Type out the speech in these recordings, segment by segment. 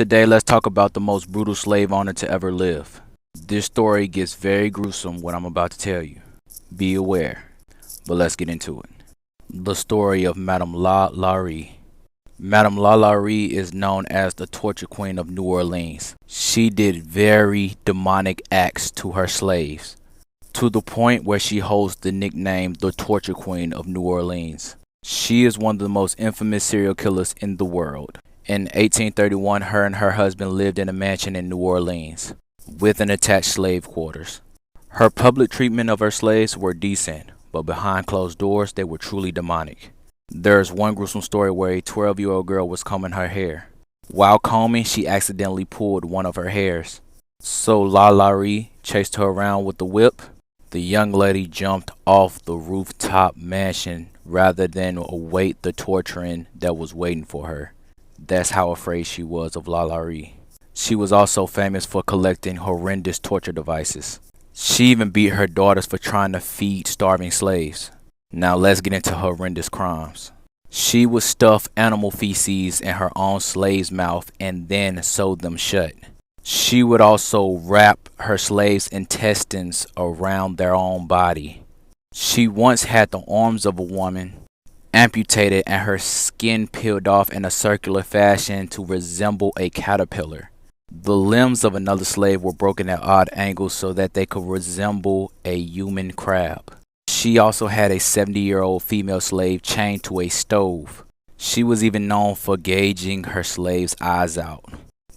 Today, let's talk about the most brutal slave owner to ever live. This story gets very gruesome, what I'm about to tell you. Be aware, but let's get into it. The story of Madame la Laurie. Madame la Laurie is known as the torture queen of New Orleans. She did very demonic acts to her slaves, to the point where she holds the nickname the torture queen of New Orleans. She is one of the most infamous serial killers in the world. In 1831, her and her husband lived in a mansion in New Orleans, with an attached slave quarters. Her public treatment of her slaves were decent, but behind closed doors, they were truly demonic. There's one gruesome story where a 12-year-old girl was combing her hair. While combing, she accidentally pulled one of her hairs. So La Laurie chased her around with the whip. The young lady jumped off the rooftop mansion rather than await the torturing that was waiting for her. That's how afraid she was of La Laurie. She was also famous for collecting horrendous torture devices. She even beat her daughters for trying to feed starving slaves. Now let's get into horrendous crimes. She would stuff animal feces in her own slave's mouth and then sew them shut. She would also wrap her slaves' intestines around their own body. She once had the arms of a woman amputated and her skin peeled off in a circular fashion to resemble a caterpillar. The limbs of another slave were broken at odd angles so that they could resemble a human crab. She also had a 70-year-old female slave chained to a stove. She was even known for gouging her slaves' eyes out,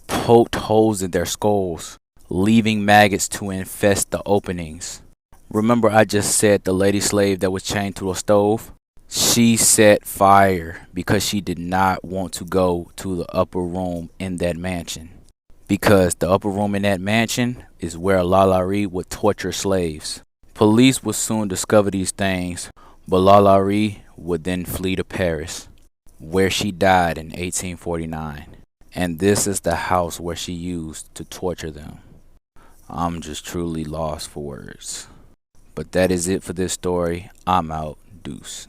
poked holes in their skulls, leaving maggots to infest the openings. Remember I just said the lady slave that was chained to a stove? She set fire because she did not want to go to the upper room in that mansion. Because the upper room in that mansion is where La Laurie would torture slaves. Police would soon discover these things, but La Laurie would then flee to Paris, where she died in 1849. And this is the house where she used to torture them. I'm just truly lost for words. But that is it for this story. I'm out. Deuce.